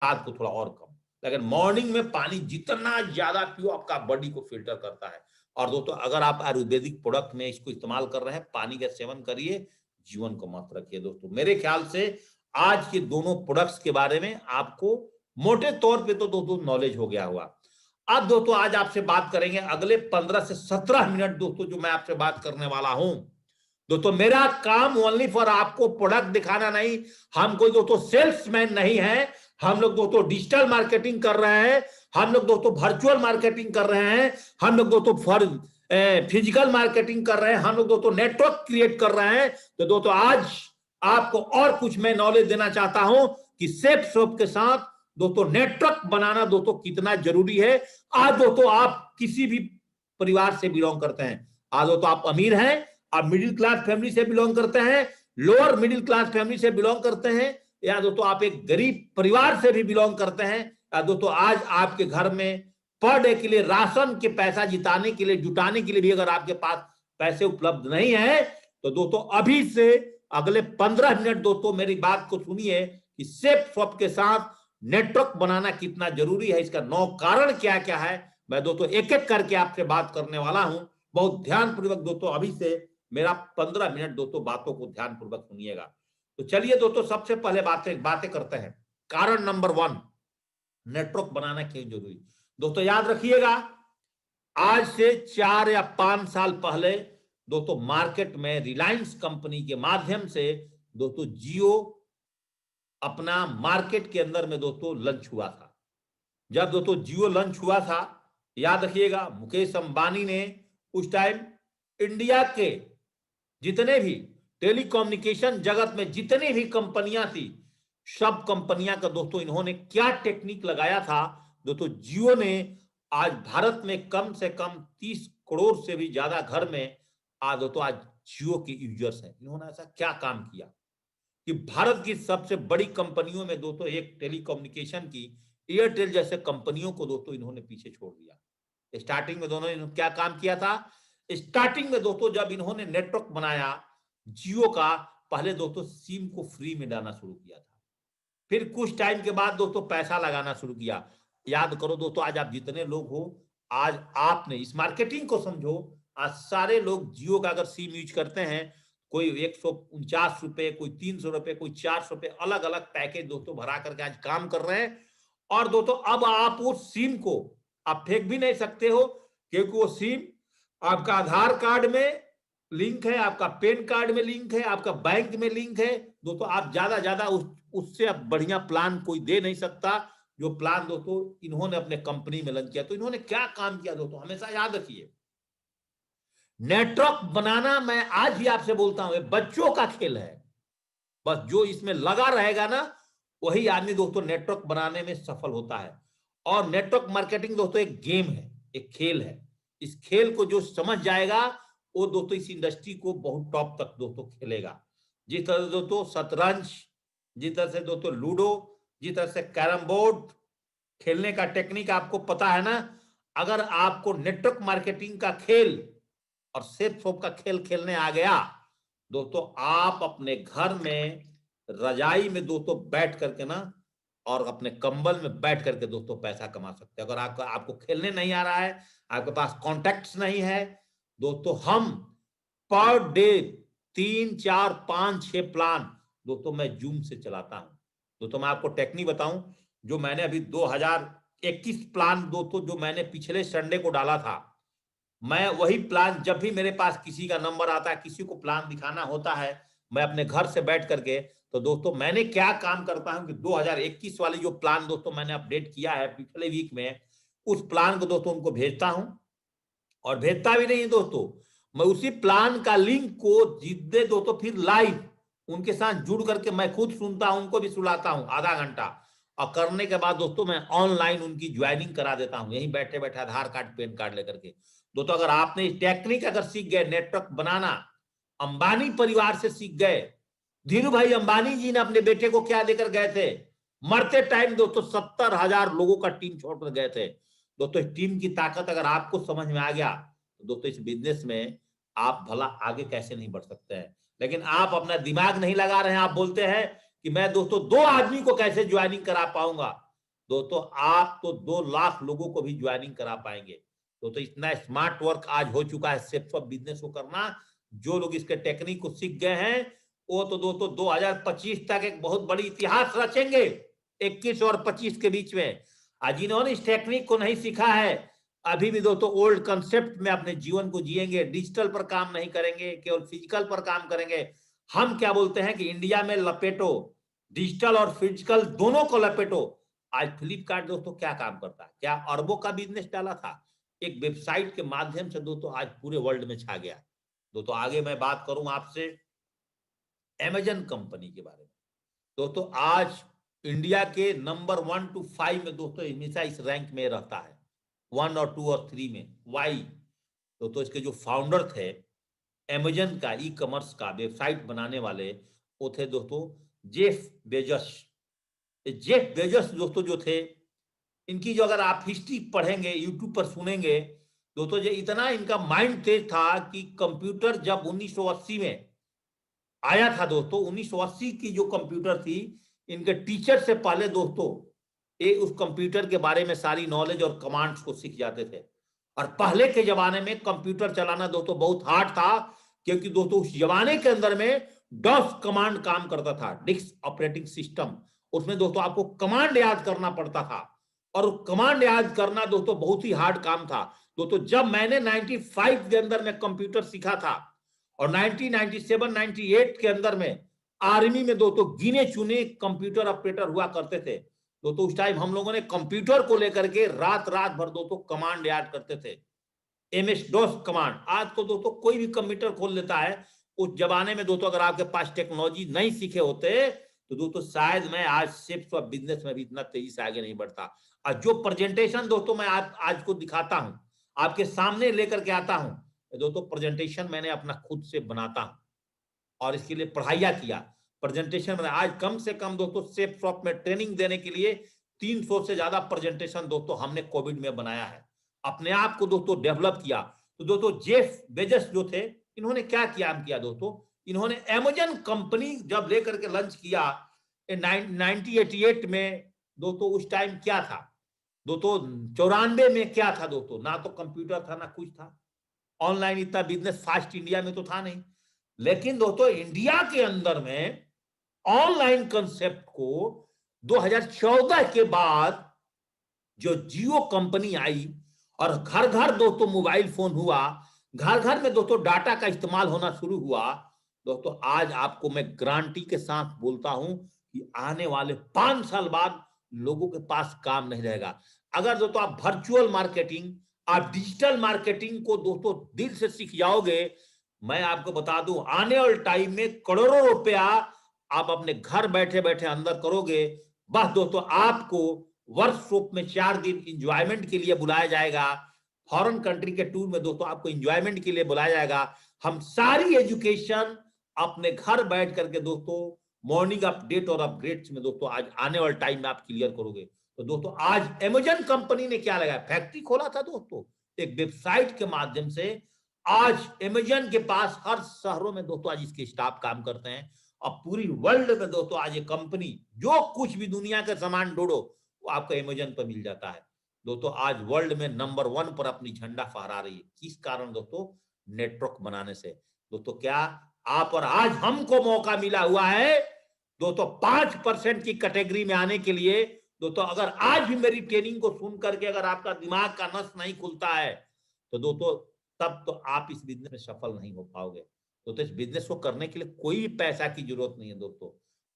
रात को थोड़ा और कम। लेकिन मॉर्निंग में पानी जितना ज्यादा पियो आपका बॉडी को फिल्टर करता है। और दोस्तों अगर आप आयुर्वेदिक प्रोडक्ट में इसको इस्तेमाल कर रहे हैं, पानी का सेवन करिए, जीवन को मत रखिए। दोस्तों मेरे ख्याल से आज के दोनों प्रोडक्ट्स के बारे में आपको मोटे तौर पे तो दोस्तों नॉलेज हो गया हुआ। अब दोस्तों आज आपसे बात करेंगे अगले 15 से 17 मिनट दोस्तों जो मैं आपसे बात करने वाला हूं। दोस्तों मेरा काम ओनली फॉर आपको प्रोडक्ट दिखाना नहीं, हम कोई दोस्तों सेल्समैन नहीं है। हम लोग दोस्तों डिजिटल मार्केटिंग कर रहे हैं, हम लोग दोस्तों वर्चुअल मार्केटिंग कर रहे हैं, हम लोग दोस्तों फॉर फिजिकल मार्केटिंग कर रहे हैं, हम लोग दोस्तों नेटवर्क क्रिएट कर रहे हैं। तो दोस्तों आज आपको और कुछ मैं नॉलेज देना चाहता हूं कि सेफ शॉप के साथ दोस्तों नेटवर्क बनाना दोस्तों कितना जरूरी है। आज दोस्तों आप किसी भी परिवार से बिलोंग करते हैं, आज दोस्तों आप अमीर हैं, आप मिडिल क्लास फैमिली से बिलोंग करते हैं, लोअर मिडिल क्लास फैमिली से बिलोंग करते हैं, या दोस्तों आप एक गरीब परिवार से भी बिलोंग करते हैं, या दोस्तों आज आपके घर में पर डे के लिए राशन के पैसा जिताने के लिए जुटाने के लिए भी अगर आपके पास पैसे उपलब्ध नहीं है, तो दोस्तों अभी से अगले 15 मिनट दोस्तों मेरी बात को सुनिए कि सेफ शॉप के साथ नेटवर्क बनाना कितना जरूरी है, इसका 9 कारण क्या क्या है, मैं दोस्तों एक एक करके आपसे बात करने वाला हूं। बहुत ध्यानपूर्वक दोस्तों अभी से मेरा 15 मिनट दोस्तों बातों को ध्यानपूर्वक सुनिएगा। तो चलिए दोस्तों सबसे पहले बातें करते हैं। कारण नंबर 1, नेटवर्क बनाना क्यों जरूरी। दोस्तों याद रखिएगा, आज से 4 या 5 साल पहले दोस्तों मार्केट में रिलायंस कंपनी के माध्यम से दोस्तों जियो अपना मार्केट के अंदर में दोस्तों लॉन्च हुआ था। जब दोस्तों जियो लॉन्च हुआ था, याद रखिएगा मुकेश अंबानी ने उस टाइम इंडिया के जितने भी टेलीकम्युनिकेशन जगत में जितनी भी कंपनियां थी, सब कंपनियां का दोस्तों इन्होंने क्या टेक्निक लगाया था। दोस्तों जियो ने आज भारत में कम से कम 30 करोड़ से भी ज्यादा घर में आज दोस्तों आज जियो के यूजर्स हैं। इन्होंने ऐसा क्या काम किया कि भारत की सबसे बड़ी कंपनियों में दोस्तों एक टेलीकम्युनिकेशन की एयरटेल जैसे कंपनियों को दोस्तों इन्होंने पीछे छोड़ दिया। स्टार्टिंग में दोनों इन्होंने क्या काम किया था, स्टार्टिंग में दोस्तों जब इन्होंने नेटवर्क बनाया जियो का, पहले दोस्तों सिम को फ्री में डालना शुरू किया था, फिर कुछ टाइम के बाद दोस्तों पैसा लगाना शुरू किया। याद करो दोस्तों, आज आप जितने लोग हो, आज आपने इस मार्केटिंग को समझो, आज सारे लोग जियो का अगर सिम यूज करते हैं, कोई 149 रुपए, कोई 300 रुपए, कोई 400 रुपए, अलग अलग पैकेज दोस्तों भरा करके आज काम कर रहे हैं। और दोस्तों अब आप उस सिम को आप फेंक भी नहीं सकते हो, क्योंकि वो सिम आपका आधार कार्ड में लिंक है, आपका पैन कार्ड में लिंक है, आपका बैंक में लिंक है। दोस्तों आप ज्यादा उससे अब बढ़िया प्लान कोई दे नहीं सकता, जो प्लान दोस्तों इन्होंने अपने कंपनी में लॉन्च किया। तो इन्होंने क्या काम किया दोस्तों, हमेशा याद रखिए, नेटवर्क बनाना मैं आज भी आपसे बोलता हूं बच्चों का खेल है। बस जो इसमें लगा रहेगा ना, वही आदमी दोस्तों नेटवर्क बनाने में सफल होता है। और नेटवर्क मार्केटिंग दोस्तों एक गेम है, एक खेल है। इस खेल को जो समझ जाएगा वो दोस्तों इस इंडस्ट्री को बहुत टॉप तक दोस्तों खेलेगा। जिस तरह से दोस्तों शतरंज, जिस तरह से दोस्तों लूडो, जिस तरह से कैरम बोर्ड खेलने का टेक्निक आपको पता है ना, अगर आपको नेटवर्क मार्केटिंग का खेल और सेफ शॉप का खेल खेलने आ गया दोस्तों, आप अपने घर में रजाई में दोस्तों बैठ करके ना, और अपने कंबल में बैठ करके दोस्तों पैसा कमा सकते हैं। अगर आपको खेलने नहीं आ रहा है, आपके पास कॉन्टैक्ट्स नहीं है दोस्तों, हम पर डे 3, 4, 5, 6 प्लान दोस्तों मैं जूम से चलाता हूं। दोस्तों मैं आपको टेक्निक बताऊं, जो मैंने अभी 2021 प्लान दोस्तों जो मैंने पिछले संडे को डाला था, मैं वही प्लान जब भी मेरे पास किसी का नंबर आता है, किसी को प्लान दिखाना होता है, मैं अपने घर से बैठ करके, तो दोस्तों मैंने क्या काम करता हूं कि 2021 वाली जो प्लान दोस्तों मैंने अपडेट किया है पिछले वीक में, उस प्लान को दोस्तों उनको भेजता हूं। और भेजता भी नहीं दोस्तों, मैं उसी प्लान का लिंक को जितने दोस्तों फिर लाइव उनके साथ जुड़ करके मैं खुद सुनता हूं, उनको भी सुनाता हूं आधा घंटा। और करने के बाद दोस्तों मैं ऑनलाइन उनकी ज्वाइनिंग करा देता हूं, यहीं बैठे बैठे आधार कार्ड पैन कार्ड लेकर के। दोस्तों अगर आपने टेक्निक अगर सीख गए नेटवर्क बनाना, अंबानी परिवार से सीख गए। धीरू भाई अंबानी जी ने अपने बेटे को क्या देकर गए थे, मरते टाइम दोस्तों 70,000 लोगों का टीम छोड़कर गए थे। दोस्तों टीम की ताकत अगर आपको समझ में आ गया तो दोस्तों इस बिजनेस में आप भला आगे कैसे नहीं बढ़ सकते हैं। लेकिन आप अपना दिमाग नहीं लगा रहे हैं, आप बोलते हैं कि मैं दोस्तों 2 आदमी को कैसे ज्वाइनिंग करा पाऊंगा। दोस्तों आप तो 2 लाख लोगों को भी ज्वाइनिंग करा पाएंगे। दोस्तों इतना स्मार्ट वर्क आज हो चुका है शेप्स ऑफ बिजनेस को करना। जो लोग इसके टेक्निक को सीख गए हैं वो तो दोस्तों 2025 तक एक बहुत बड़ी इतिहास रचेंगे, 21 और 25 के बीच में। आज जिन्होंने इस टेक्निक को नहीं सीखा है अभी भी दोस्तों ओल्ड कंसेप्ट में अपने जीवन को जिएंगे, डिजिटल पर काम नहीं करेंगे, केवल फिजिकल पर काम करेंगे। हम क्या बोलते हैं कि इंडिया में लपेटो, डिजिटल और फिजिकल दोनों को लपेटो। आज फ्लिपकार्ट दोस्तों क्या काम करता है, क्या अरबों का बिजनेस डाला था, एक वेबसाइट के माध्यम से दोस्तों आज पूरे वर्ल्ड में छा गया। दोस्तों आगे मैं बात करूं आपसे अमेजन कंपनी के बारे में। दोस्तों आज इंडिया के नंबर 1 to 5 में दोस्तों हमेशा इस रैंक में रहता है, 1 और 2 और 3 में। वाई दोस्तों इसके जो फाउंडर थे अमेजन का ई कॉमर्स का वेबसाइट बनाने वाले वो थे दोस्तों जेफ बेजोस। जेफ बेजोस दोस्तों जो थे इनकी जो अगर आप हिस्ट्री पढ़ेंगे यूट्यूब पर सुनेंगे दोस्तों, जो इतना इनका माइंड तेज था कि कंप्यूटर जब 1980 में आया था दोस्तों, 1980 की जो कंप्यूटर थी इनके टीचर से पहले दोस्तों ये उस कंप्यूटर के बारे में सारी नॉलेज और कमांड्स को सीख जाते थे। और पहले के जमाने में कंप्यूटर चलाना दोस्तों बहुत हार्ड था, क्योंकि दोस्तों उस जमाने के अंदर में डॉस कमांड काम करता था, डिस्क ऑपरेटिंग सिस्टम। उसमें दोस्तों आपको कमांड याद करना पड़ता था और कमांड याद करना दोस्तों बहुत ही हार्ड काम था। दोस्तों जब मैंने 95 के अंदर में कंप्यूटर सीखा था और 1997-98 के अंदर में आर्मी में दोस्तों गिने चुने कंप्यूटर ऑपरेटर हुआ करते थे। दोस्तों उस टाइम हम लोगों ने कंप्यूटर को लेकर के रात रात भर दोस्तों कमांड याद करते थे, एमएस डॉस कमांड। आज तो दोस्तों कोई भी कंप्यूटर खोल लेता है। उस जमाने में दोस्तों अगर आपके पास टेक्नोलॉजी नहीं सीखे होते तो दोस्तों शायद मैं आज शेप्स ऑफ बिजनेस में भी इतना तेजी से आगे नहीं बढ़ता। और जो प्रेजेंटेशन दोस्तों मैं आज को दिखाता हूं, आपके सामने लेकर के आता हूं दोस्तों, प्रेजेंटेशन मैंने अपना खुद से बनाता हूं और इसके लिए पढ़ाइया किया। प्रेजेंटेशन में आज कम से कम दोस्तों शेप्स ऑफ में ट्रेनिंग देने के लिए 300 से ज्यादा प्रेजेंटेशन दोस्तों हमने कोविड में बनाया है, अपने आप को दोस्तों डेवलप किया। तो दोस्तों जेफ बेजोस जो थे इन्होंने क्या किया दोस्तों, इन्होंने अमेजन कंपनी जब लेकर के लॉन्च किया 1988 में दोस्तों, उस टाइम क्या था दोस्तों, 94 में क्या था दोस्तों, ना तो कंप्यूटर था ना कुछ था, ऑनलाइन इतना बिजनेस फास्ट इंडिया में तो था नहीं। लेकिन दोस्तों इंडिया के अंदर में ऑनलाइन कंसेप्ट को 2014 के बाद जो जियो कंपनी आई और घर घर दोस्तों मोबाइल फोन हुआ, घर घर में दोस्तों डाटा का इस्तेमाल होना शुरू हुआ। दोस्तों आज आपको मैं गारंटी के साथ बोलता हूं कि आने वाले 5 साल बाद लोगों के पास काम नहीं रहेगा। अगर दोस्तों आप वर्चुअल मार्केटिंग, आप डिजिटल मार्केटिंग को दोस्तों दिल से सीख जाओगे, मैं आपको बता दूं आने वाले टाइम में करोड़ों रुपया आप अपने घर बैठे बैठे अंदर करोगे। बस दोस्तों आपको वर्कशॉप में 4 दिन इंजॉयमेंट के लिए बुलाया जाएगा, फॉरेन कंट्री के टूर में दोस्तों आपको इंजॉयमेंट के लिए बुलाया जाएगा। हम सारी एजुकेशन अपने घर बैठ करके दोस्तों मॉर्निंग अपडेट और अपग्रेड्स में दोस्तों आज आने वाले टाइम में आप क्लियर करोगे। तो दोस्तों आज अमेजन कंपनी ने क्या लगाया, फैक्ट्री खोला था दोस्तों, एक वेबसाइट के माध्यम से। आज अमेजन के पास हर शहरों में दोस्तों आज इसके स्टाफ काम करते हैं और पूरी वर्ल्ड में दोस्तों आज ये कंपनी जो कुछ भी दुनिया का सामान ढूंढो वो आपको अमेजन पर मिल जाता है। दोस्तों आज वर्ल्ड में नंबर 1 पर अपनी झंडा फहरा रही है। किस कारण दोस्तों, नेटवर्क बनाने से। दोस्तों क्या आप और आज हमको मौका मिला हुआ है दोस्तों 5% की कैटेगरी में आने के लिए। दोस्तों अगर आज भी मेरी ट्रेनिंग को सुन करके अगर आपका दिमाग का नस नहीं खुलता है तो दोस्तों तब तो आप इस बिजनेस में सफल नहीं हो पाओगे। तो इस बिजनेस को करने के लिए कोई पैसा की जरूरत नहीं है दोस्तों,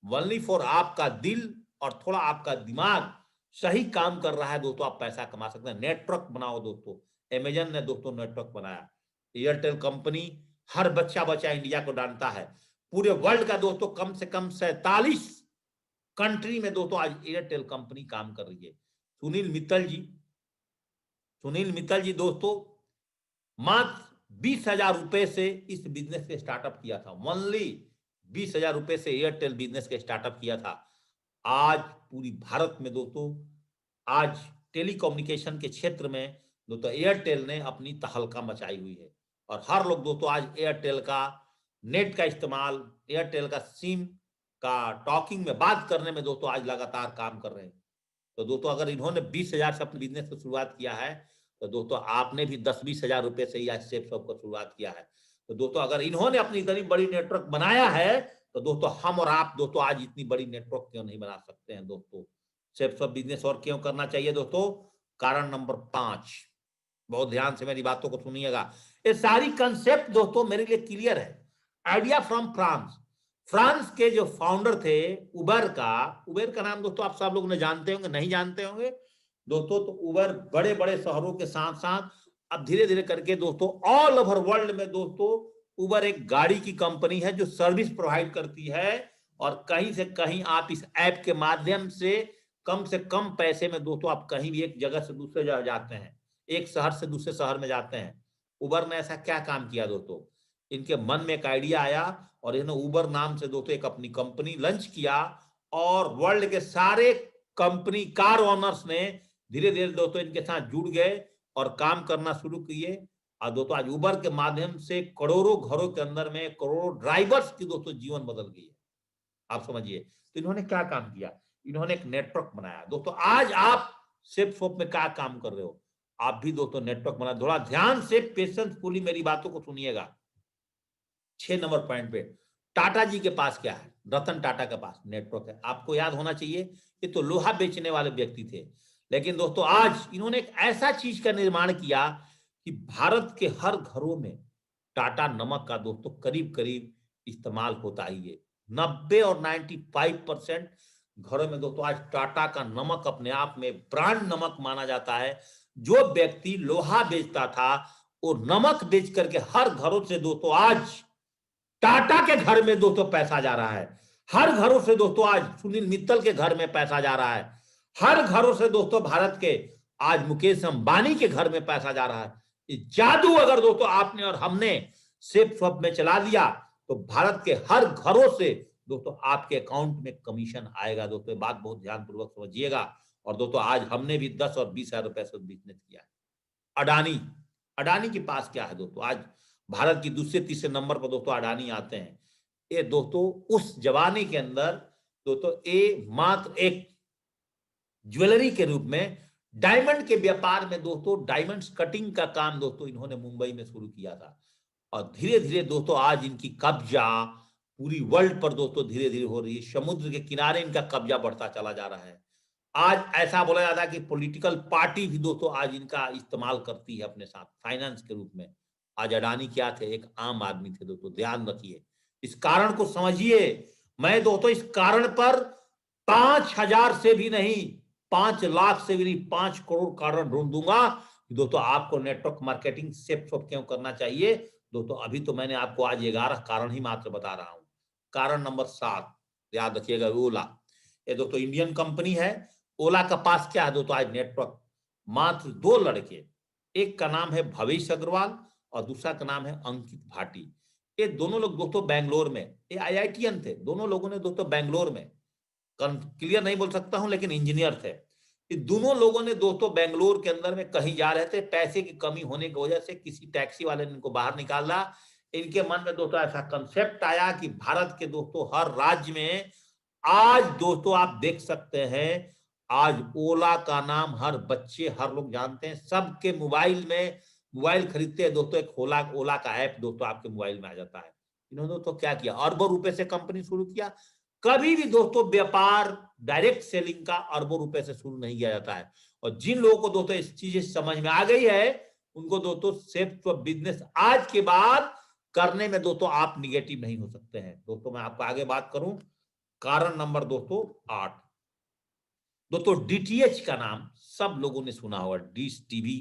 ओनली फॉर आपका दिल और थोड़ा आपका दिमाग सही काम कर रहा है दोस्तों, आप पैसा कमा सकते हैं। नेटवर्क बनाओ दोस्तों, अमेजन ने दोस्तों नेटवर्क बनाया। एयरटेल कंपनी हर बच्चा इंडिया को जानता है, पूरे वर्ल्ड का दोस्तों कम से कम 47 कंट्री में दोस्तों आज एयरटेल कंपनी काम कर रही है। सुनील मित्तल जी दोस्तों मात्र 20,000 रुपए से इस बिजनेस के स्टार्टअप किया था, ओनली 20,000 रुपए से एयरटेल बिजनेस के स्टार्टअप किया था। आज पूरी भारत में दोस्तों आज टेलीकम्युनिकेशन के क्षेत्र में दोस्तों एयरटेल ने अपनी तहलका मचाई हुई है और हर लोग दोस्तों आज एयरटेल का नेट का इस्तेमाल, एयरटेल का सिम का टॉकिंग में बात करने में दोस्तों आज लगातार काम कर रहे हैं। तो दोस्तों अगर इन्होंने 20,000 से अपने बिजनेस को शुरुआत किया है, तो दोस्तों आपने भी 10-20 हजार रुपए से ही आज सेफ शॉप को शुरुआत किया है। तो दोस्तों अगर इन्होंने अपनी इतनी बड़ी नेटवर्क बनाया है, तो दोस्तों हम और आप दोस्तों आज इतनी बड़ी नेटवर्क क्यों नहीं बना सकते हैं दोस्तों। सेफ शॉप बिजनेस और क्यों करना चाहिए दोस्तों? कारण नंबर 5, बहुत ध्यान से मेरी बातों को सुनिएगा। ये सारी कंसेप्ट दोस्तों मेरे लिए क्लियर है। Idea from France. फ्रांस के जो फाउंडर थे उबर का नाम दोस्तों आप सब लोग ने जानते होंगे, नहीं जानते होंगे दोस्तों। तो उबर बड़े बड़े शहरों के साथ साथ अब धीरे धीरे करके दोस्तों ऑल ओवर वर्ल्ड में दोस्तों उबर एक गाड़ी की कंपनी है जो सर्विस प्रोवाइड करती है। और कहीं से कहीं आप इस ऐप के माध्यम से कम पैसे में दोस्तों आप कहीं भी एक जगह से दूसरे जगह जाते हैं, एक शहर से दूसरे शहर में जाते हैं। उबर ने ऐसा क्या काम किया दोस्तों? इनके मन में एक आइडिया आया और इन्होंने उबर नाम से दोस्तों एक अपनी कंपनी लॉन्च किया और वर्ल्ड के सारे कंपनी कार ओनर्स ने धीरे धीरे दोस्तों इनके साथ जुड़ गए और काम करना शुरू किए। और दोस्तों आज उबर के माध्यम से करोड़ों घरों के अंदर में करोड़ों ड्राइवर्स की दोस्तों जीवन बदल गई है। आप समझिए, तो इन्होंने क्या काम किया? इन्होंने एक नेटवर्क बनाया। दोस्तों आज आप सेफ शॉप में क्या काम कर रहे हो? आप भी दोस्तों नेटवर्क बना। थोड़ा ध्यान से पेशेंसफुली मेरी बातों को सुनिएगा। 6 नंबर पॉइंट पे टाटा जी के पास क्या है? रतन टाटा के पास नेटवर्क है। आपको याद होना चाहिए ये तो लोहा बेचने वाले व्यक्ति थे, लेकिन दोस्तों आज इन्होंने एक ऐसा चीज का निर्माण किया कि भारत के हर घरों में टाटा नमक का दोस्तों करीब करीब इस्तेमाल होता ही है। 90 और 95% घरों में दोस्तों आज टाटा का नमक अपने आप में ब्रांड नमक माना जाता है। जो व्यक्ति लोहा बेचता था वो नमक बेच करके हर घरों से दोस्तों आज टाटा के घर में दोस्तों पैसा जा रहा है। हर घरों से दोस्तों आज सुनील मित्तल के घर में पैसा जा रहा है। हर घरों से दोस्तों भारत के आज मुकेश अंबानी के घर में पैसा जा रहा है। ये जादू अगर दोस्तों आपने और हमने सेफ शॉप में चला दिया तो भारत के हर घरों से दोस्तों आपके अकाउंट में कमीशन आएगा। दोस्तों बात बहुत ध्यानपूर्वक समझिएगा। और दोस्तों आज हमने भी 10 और 20 हजार रुपए से बिजनेस किया है। अडानी, अडानी के पास क्या है दोस्तों? आज भारत की दूसरे तीसरे नंबर पर दोस्तों अडानी आते हैं। ये दोस्तों उस जमाने के अंदर दोस्तों ये मात्र एक ज्वेलरी के रूप में डायमंड के व्यापार में दोस्तों डायमंड्स कटिंग का काम दोस्तों इन्होंने मुंबई में शुरू किया था। और धीरे धीरे दोस्तों आज इनकी कब्जा पूरी वर्ल्ड पर दोस्तों धीरे धीरे हो रही है। समुद्र के किनारे इनका कब्जा बढ़ता चला जा रहा है। आज ऐसा बोला जाता है कि पॉलिटिकल पार्टी भी दोस्तों आज इनका इस्तेमाल करती है अपने साथ फाइनेंस के रूप में। आज अडानी क्या थे? एक आम आदमी थे दोस्तों। ध्यान रखिए, इस कारण को समझिए। मैं दोस्तों इस कारण पर 5,000 से भी नहीं, 5 लाख से भी नहीं, 5 करोड़ कारण ढूंढ दूंगा। दोस्तों आपको नेटवर्क मार्केटिंग सेफ शॉप क्यों करना चाहिए दोस्तों? अभी तो मैंने आपको आज 11 कारण ही मात्र बता रहा हूं। कारण नंबर 7 याद रखिएगा, ओला। ये दोस्तों इंडियन कंपनी है। ओला का पास क्या है दोस्तों? आज नेटवर्क। मात्र 2 लड़के, एक का नाम है भवेश अग्रवाल और दूसरा का नाम है अंकित भाटी। ये दोनों लोग दोस्तों बेंगलोर में, ये आईआईटीएन थे। दोनों लोगों ने दोस्तों बेंगलोर में, क्लियर नहीं बोल सकता हूं लेकिन इंजीनियर थे। ये दोनों लोगों ने दोस्तों बेंगलोर के अंदर में कहीं जा रहे थे, पैसे की कमी होने की वजह से किसी टैक्सी वाले ने इनको बाहर निकाला। इनके मन में दोस्तों ऐसा कंसेप्ट आया कि भारत के दोस्तों हर राज्य में आज दोस्तों आप देख सकते हैं आज ओला का नाम हर बच्चे हर लोग जानते हैं। सबके मोबाइल में, मोबाइल खरीदते हैं दोस्तों, एक ओला का ऐप दोस्तों आपके मोबाइल में आ जाता है। इन्होंने दोस्तों क्या किया? अरबों रुपए से कंपनी शुरू किया। कभी भी दोस्तों व्यापार डायरेक्ट सेलिंग का अरबों रुपए से शुरू नहीं किया जाता है। और जिन लोगों को दोस्तों इस चीज समझ में आ गई है उनको दोस्तों सेफ बिजनेस आज के बाद करने में दोस्तों आप निगेटिव नहीं हो सकते हैं। दोस्तों मैं आपको आगे बात करूं, कारण नंबर दोस्तों 8 दोस्तों डीटीएच का नाम सब लोगों ने सुना होगा। डिश टीवी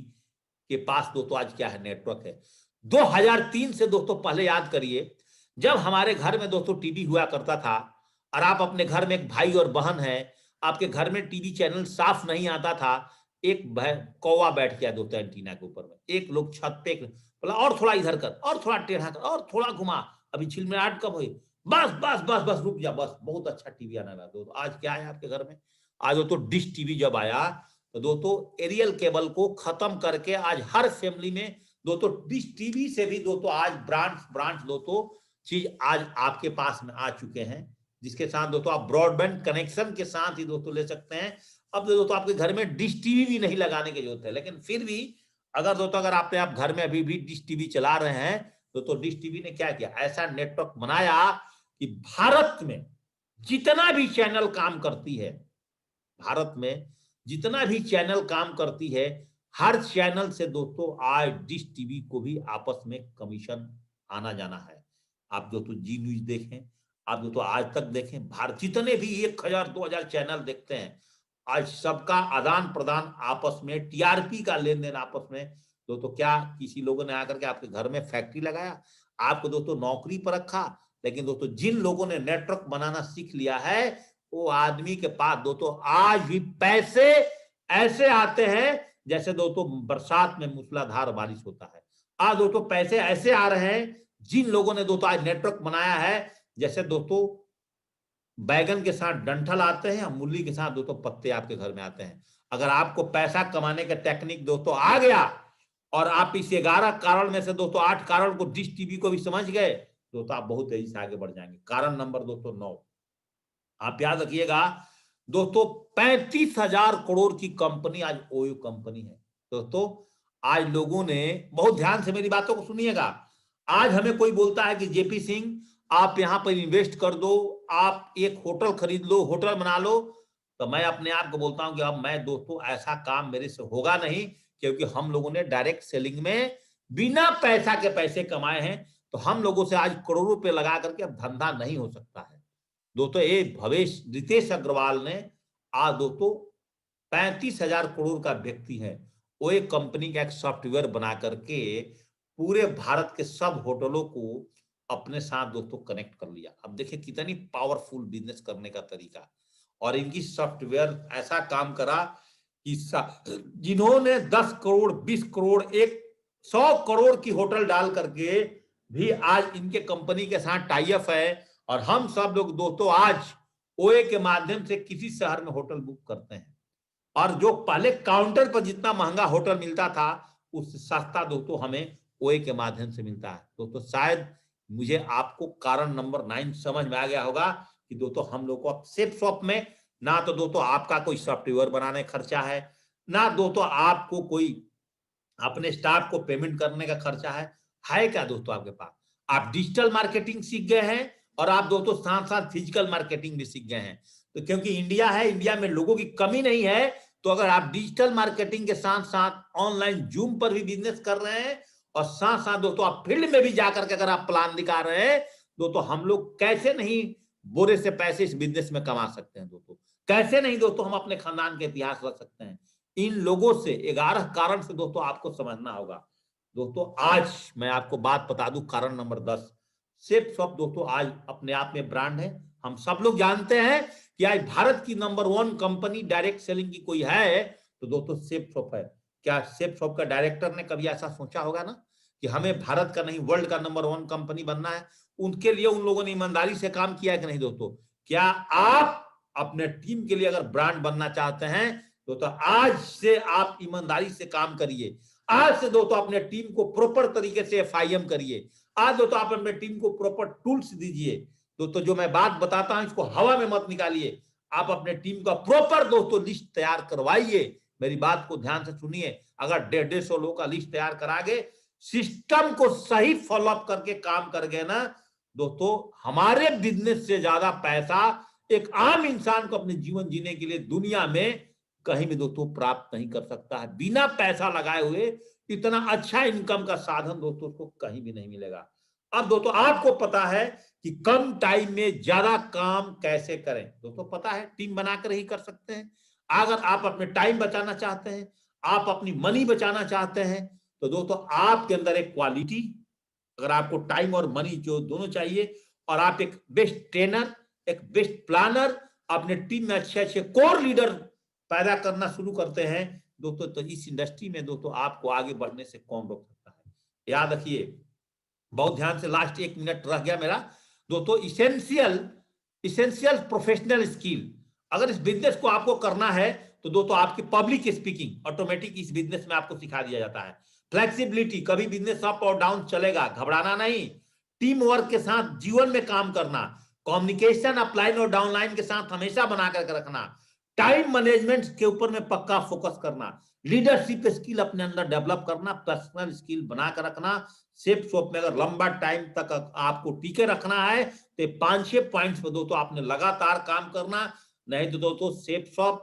के पास दोस्तों आज क्या है? नेटवर्क है। 2003 से दोस्तों पहले याद करिए, जब हमारे घर में दोस्तों टीवी हुआ करता था और आप अपने घर में एक भाई और बहन है, आपके घर में टीवी चैनल साफ नहीं आता था, एक कौवा बैठ गया दोस्तों एंटीना के ऊपर में, एक लोग छत पे बोला और थोड़ा इधर कर, और थोड़ा टेढ़ा कर, और थोड़ा घुमा, अभी छिलमिलाहट कब हुई, बस बस बस बस रुक जा, बस बहुत अच्छा टीवी आने लगा। दोस्तों आज क्या है आपके घर में? आज दोस्तों डिश टीवी जब आया तो दोस्तों एरियल केबल को खत्म करके आज हर फैमिली में दोस्तों डिश टीवी से भी दोस्तों आज ब्रांच दोस्तों चीज आज आपके पास में आ चुके हैं, जिसके साथ दोस्तों आप ब्रॉडबैंड कनेक्शन के साथ ही दोस्तों ले सकते हैं। अब दोस्तों आपके घर में डिश टीवी भी नहीं लगाने की जरूरत है, लेकिन फिर भी अगर दोस्तों अगर आप घर में अभी भी डिश टीवी चला रहे हैं, तो डिश टीवी ने क्या किया, ऐसा नेटवर्क बनाया कि भारत में जितना भी चैनल काम करती है, भारत में जितना भी चैनल काम करती है, हर चैनल से दोस्तों आज डिश टीवी को भी आपस में कमीशन आना जाना है। आप दोस्तों जी न्यूज देखें, आप दोस्तों आज तक देखें, भारत जितने भी 1000-2000 चैनल देखते हैं, आज सबका आदान प्रदान आपस में, टीआरपी का लेन देन आपस में। दोस्तों क्या किसी लोगों ने आकर के आपके घर में फैक्ट्री लगाया, आपको दोस्तों नौकरी पर रखा, लेकिन दोस्तों जिन लोगों ने नेटवर्क बनाना सीख लिया है, वो आदमी के पास दोस्तों आज भी पैसे ऐसे आते हैं जैसे दोस्तों बरसात में मूसलाधार बारिश होता है। आज दोस्तों पैसे ऐसे आ रहे हैं, जिन लोगों ने दोस्तों आज नेटवर्क बनाया है, जैसे दोस्तों बैगन के साथ डंठल आते हैं, मूली के साथ दोस्तों पत्ते आपके घर में आते हैं। अगर आपको पैसा कमाने का टेक्निक दोस्तों आ गया और आप इस 11 कारण में से दोस्तों 8 कारण को डिश टीवी को भी समझ गए, दोस्तों आप बहुत तेजी से आगे बढ़ जाएंगे। कारण नंबर दोस्तों 9, आप याद रखिएगा दोस्तों, 35,000 करोड़ की कंपनी आज ओयो कंपनी है। दोस्तों आज लोगों ने, बहुत ध्यान से मेरी बातों को सुनिएगा, आज हमें कोई बोलता है कि जेपी सिंह आप यहां पर इन्वेस्ट कर दो, आप एक होटल खरीद लो, होटल बना लो, तो मैं अपने आप को बोलता हूं कि अब मैं दोस्तों ऐसा काम मेरे से होगा नहीं, क्योंकि हम लोगों ने डायरेक्ट सेलिंग में बिना पैसा के पैसे कमाए हैं, तो हम लोगों से आज करोड़ों रुपए लगा करके अब धंधा नहीं हो सकता है। दोस्तों ये भवेश रितेश अग्रवाल ने आज दोस्तों 35,000 करोड़ का व्यक्ति है, वो एक कंपनी का एक सॉफ्टवेयर बना करके पूरे भारत के सब होटलों को अपने साथ दोस्तों कनेक्ट कर लिया। अब देखिए कितनी पावरफुल बिजनेस करने का तरीका, और इनकी सॉफ्टवेयर ऐसा काम करा कि जिन्होंने 10 करोड़ 20 करोड़ 100 करोड़ की होटल डाल करके भी आज इनके कंपनी के साथ टाई अप है, और हम सब लोग दोस्तों आज ओए के माध्यम से किसी शहर में होटल बुक करते हैं, और जो पहले काउंटर पर जितना महंगा होटल मिलता था उससे सस्ता दोस्तों हमें ओए के माध्यम से मिलता है। दोस्तों शायद मुझे आपको कारण नंबर 9 समझ में आ गया होगा कि दोस्तों हम लोग को अब सेफ शॉप में ना तो दोस्तों आपका कोई सॉफ्टवेयर बनाने खर्चा है, ना दोस्तों आपको कोई अपने स्टाफ को पेमेंट करने का खर्चा है क्या दोस्तों आपके पास? आप डिजिटल मार्केटिंग सीख गए हैं, और आप दोस्तों साथ साथ फिजिकल मार्केटिंग भी सीख गए हैं। तो क्योंकि इंडिया है, इंडिया में लोगों की कमी नहीं है, तो अगर आप डिजिटल मार्केटिंग के साथ साथ ऑनलाइन जूम पर भी बिजनेस कर रहे हैं, और साथ साथ दोस्तों आप फील्ड में भी जाकर के अगर आप प्लान दिखा रहे हैं, दोस्तों हम लोग कैसे नहीं बोरे से पैसे इस बिजनेस में कमा सकते हैं दोस्तों, कैसे नहीं दोस्तों हम अपने खानदान के इतिहास रख सकते हैं। इन लोगों से 11 कारण से दोस्तों आपको समझना होगा। दोस्तों आज मैं आपको बात बता दूं, कारण नंबर 10, सेफ शॉप दोस्तों आज अपने आप में ब्रांड है। हम सब लोग जानते हैं कि आज भारत की नंबर 1 कंपनी डायरेक्ट सेलिंग की कोई है तो दोस्तों सेफ शॉप है। क्या सेफ शॉप का डायरेक्टर ने कभी ऐसा सोचा होगा ना कि हमें भारत का नहीं वर्ल्ड का नंबर 1 कंपनी बनना है? उनके लिए उन लोगों ने ईमानदारी से काम किया है कि नहीं दोस्तों? क्या आप अपने टीम के लिए अगर ब्रांड बनना चाहते हैं तो आज से आप ईमानदारी से काम करिए। आज से दोस्तों अपने टीम को प्रॉपर तरीके से FIM करिए। आज दोस्तों आप अपने टीम को प्रॉपर टूल्स दीजिए। दोस्तों जो मैं बात बताता हूं इसको हवा में मत निकालिए। आप अपने टीम का प्रॉपर दोस्तों लिस्ट तैयार करवाइए। मेरी बात को ध्यान से सुनिए। अगर 150 लोगों का लिस्ट तैयार करागे, सिस्टम को सही फॉलोअप करके काम कर गए ना दोस्तों, हमारे बिजनेस से ज्यादा पैसा एक आम इंसान को अपने जीवन जीने के लिए दुनिया में कहीं भी दोस्तों प्राप्त नहीं कर सकता है। बिना पैसा लगाए हुए इतना अच्छा इनकम का साधन दोस्तों को कहीं भी नहीं मिलेगा। अब दोस्तों आपको पता है कि कम टाइम में ज्यादा काम कैसे करें। दोस्तों पता है टीम बनाकर ही कर सकते हैं। अगर आप अपने टाइम बचाना चाहते हैं, आप अपनी मनी बचाना चाहते हैं, तो दोस्तों आपके अंदर एक क्वालिटी, अगर आपको टाइम और मनी जो दोनों चाहिए, और आप एक बेस्ट ट्रेनर, एक बेस्ट प्लानर, अपने टीम में अच्छे अच्छे कोर लीडर पैदा करना शुरू करते हैं दोस्तों, तो इस इंडस्ट्री में दोस्तों आपको आगे बढ़ने से कौन रोक सकता है? याद रखिए, बहुत ध्यान से, लास्ट 1 मिनट रह गया मेरा दोस्तों। इसेंशियल प्रोफेशनल स्किल, अगर इस बिजनेस को आपको करना है तो दोस्तों आपकी पब्लिक स्पीकिंग ऑटोमेटिक इस बिजनेस में आपको सिखा दिया जाता है। फ्लेक्सिबिलिटी, कभी बिजनेस अप और डाउन चलेगा, घबराना नहीं। टीम वर्क के साथ जीवन में काम करना, कम्युनिकेशन अपलाइन और डाउनलाइन के साथ हमेशा बना करके रखना, टाइम मैनेजमेंट के ऊपर में पक्का फोकस करना, लीडरशिप स्किल अपने अंदर डेवलप करना, पर्सनल स्किल बना कर रखना। सेफ शॉप में अगर लंबा टाइम तक आपको टीके रखना है तो 5-6 पॉइंट्स पे दोस्तों आपने लगातार काम करना। नहीं तो दोस्तों सेफ शॉप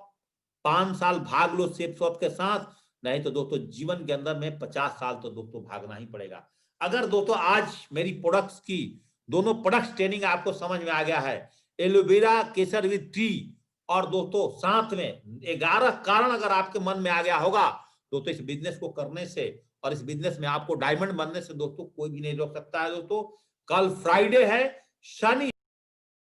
5 साल भाग लो सेफ शॉप के साथ, नहीं तो दोस्तों जीवन के अंदर में 50 साल तो दोस्तों भागना ही पड़ेगा। अगर दोस्तों आज मेरी प्रोडक्ट्स की दोनों प्रोडक्ट्स ट्रेनिंग आपको समझ में आ गया है, एलोवेरा केसर विद टी, और दोस्तों साथ में 11 कारण अगर आपके मन में आ गया होगा दोस्तों, इस बिजनेस को करने से और इस बिजनेस में आपको डायमंड बनने से दोस्तों कोई भी नहीं रोक सकता है। दोस्तों कल फ्राइडे है, शनि